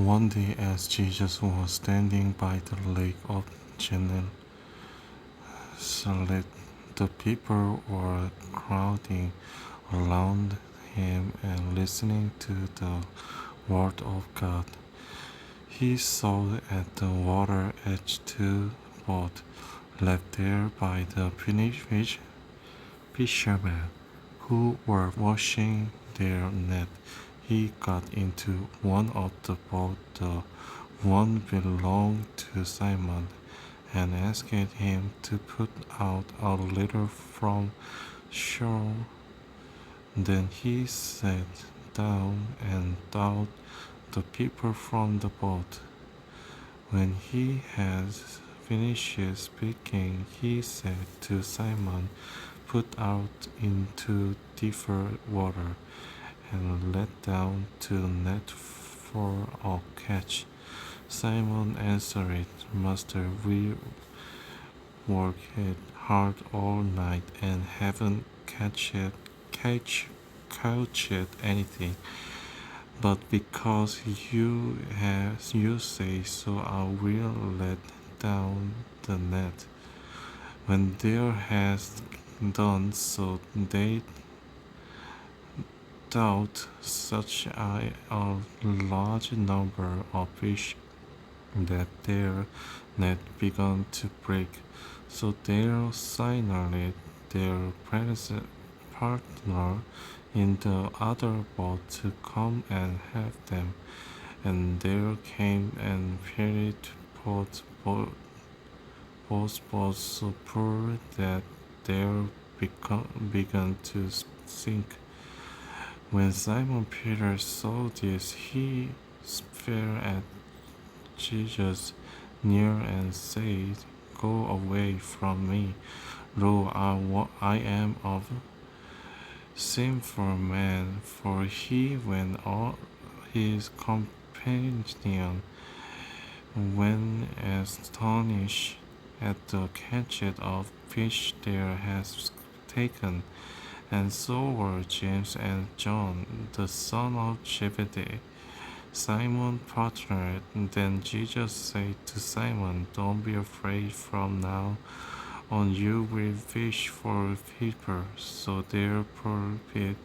One day, as Jesus was standing by the lake of Gennesaret, the people were crowding around him and listening to the word of God. He saw at the water edge two boats left there by the fishermen who were washing their net. He got into one of the boats, the one belonged to Simon, and asked him to put out a little from shore. Then he sat down and taught the people from the boat. When he had finished speaking, he said to Simon, "Put out into deeper water and let down to net for a catch." Simon answered, "Master, we worked hard all night and haven't catched anything. But because you say so, I will let down the net." When they had done so, they caught such a large number of fish that their net began to break. So they signaled their partner in the other boat to come and help them. And there came and carried both boats so poor that they began to sink. When Simon Peter saw this, he fell at Jesus near and said, "Go away from me, Lord, I am a sinful man." For he, when all his companions, when astonished at the catch of fish there has taken, and so were James and John, the son of Zebedee, Simon partnered. Then Jesus said to Simon, "Don't be afraid, from now on you will fish for people." So they put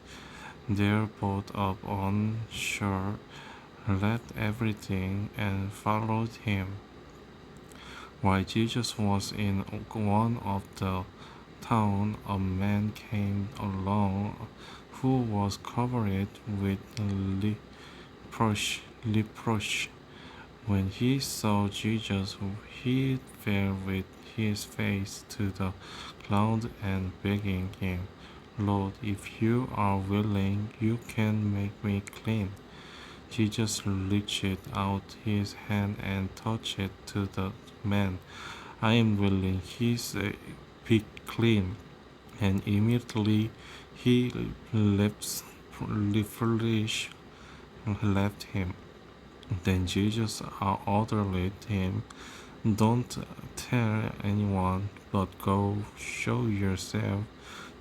their boat up on shore, left everything, and followed him. While Jesus was in one of the towns, a man came along who was covered with leprosy. When he saw Jesus, he fell with his face to the ground and begging him, "Lord, if you are willing, you can make me clean." Jesus reached out his hand and touched it to the man. "I am willing," he said, "be clean." And immediately he leprosy left him. Then Jesus ordered him, "Don't tell anyone, but go show yourself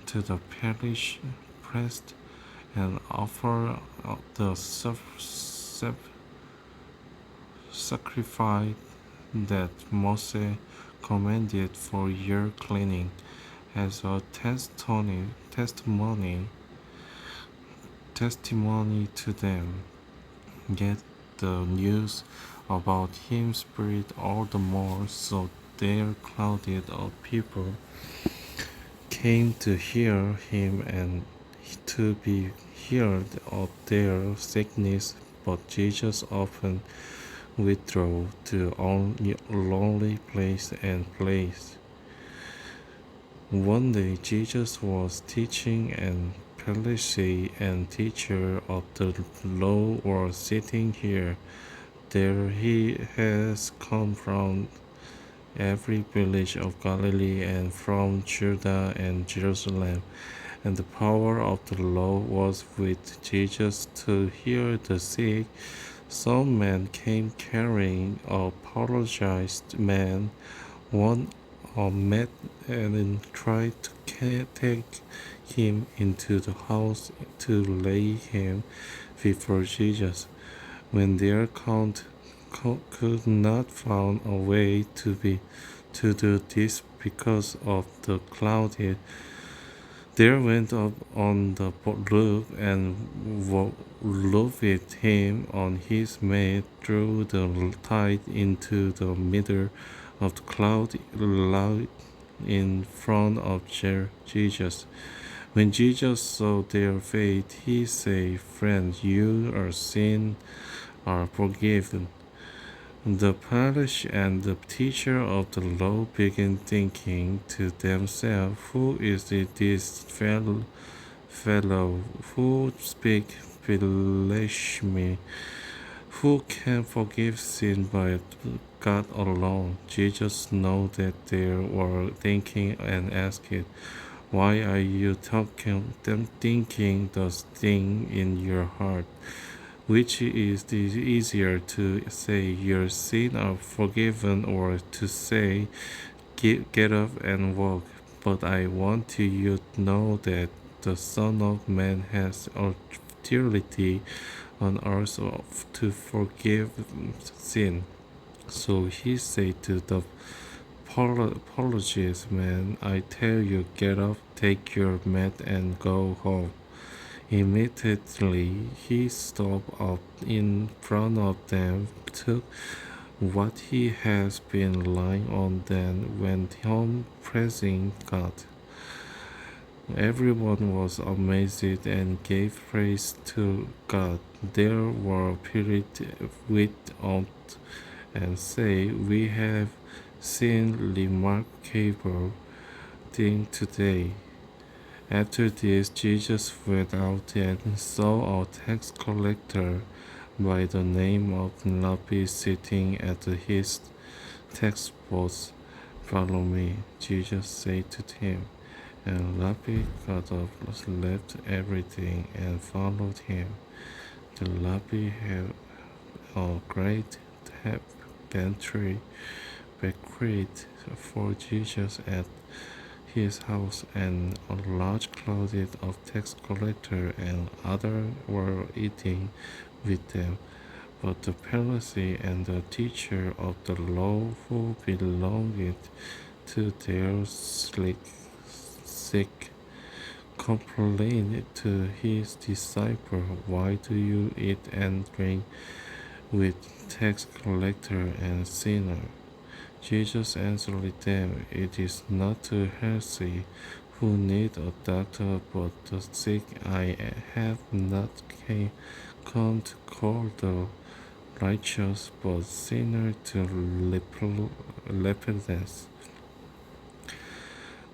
to the parish priest and offer the sacrifice that Moses commanded for your cleaning, as a testimony to them." Yet the news about him spread all the more, so there crowded of people came to hear him and to be healed of their sickness. But Jesus often withdrew to a lonely place and place. One day Jesus was teaching, and Pharisee and teacher of the law were sitting here. There he has come from every village of Galilee and from Judah and Jerusalem, and the power of the law was with Jesus to heal the sick. Some men came carrying a paralyzed man. One met and tried to take him into the house to lay him before Jesus. When their count could not find a way to do this because of the cloud, there went up on the roof and lowered him on his mat, threw the tide into the middle of the cloud right in front of Jesus. When Jesus saw their faith, he said, "Friend, your sins are forgiven." The Parish and the teacher of the law began thinking to themselves, "Who is this fellow who speaks blasphemy? Who can forgive sin but God alone?" Jesus knew that they were thinking and asked, "Why are you thinking those things in your heart? Which is the easier to say your sins are forgiven or to say get up and walk? But I want you to know that the Son of Man has authority on earth to forgive sin." So he said to the apologies, "Man, I tell you, get up, take your mat, and go home." Immediately he stopped up in front of them, took what he has been lying on, then went home praising God. Everyone was amazed and gave praise to God. There were filled with awe and say, "We have seen remarkable thing today." After this, Jesus went out and saw a tax collector by the name of Levi sitting at his tax booth. "Follow me," Jesus said to him. And Levi got up, left everything, and followed him. The Levi had a great pantry banquet for Jesus at his house, and a large crowd of tax collectors and others were eating with them. But the Pharisee and the teacher of the law who belonged to their sect complained to his disciples, "Why do you eat and drink with tax collectors and sinners?" Jesus answered them, "It is not the healthy who need a doctor, but the sick. I have not come to call the righteous, but sinners to repentance."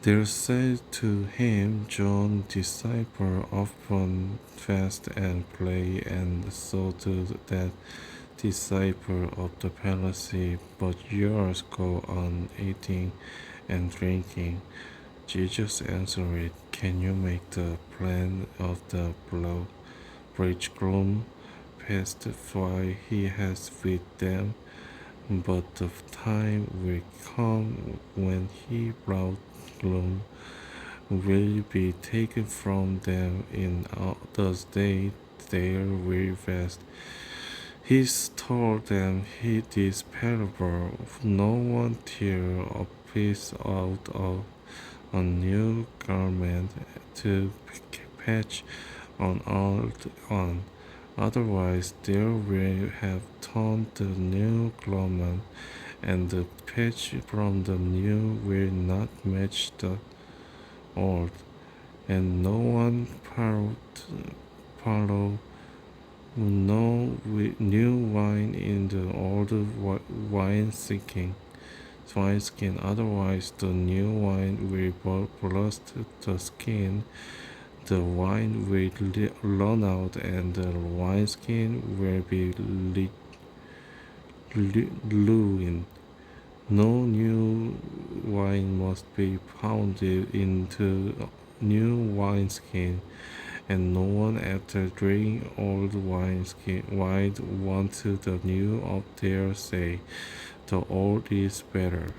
They said to him, "John's disciples often fast and pray, and so do that disciple of the Pharisee, but yours go on eating and drinking." Jesus answered, "Can you make the plan of the bridegroom pass while he is with them? But the time will come when his bridegroom will be taken from them. In those days they will fast." He told them this parable: "No one tears a piece out of a new garment to patch on old one. Otherwise, they will have torn the new garment, and the patch from the new will not match the old. And no one follow no new wine in the old wineskin. Otherwise, the new wine will burst the skin, the wine will run out, and the wineskin will be ruined. No new wine must be pounded into new wineskin, and no one after drinking old wine wants the new up there say, the old is better."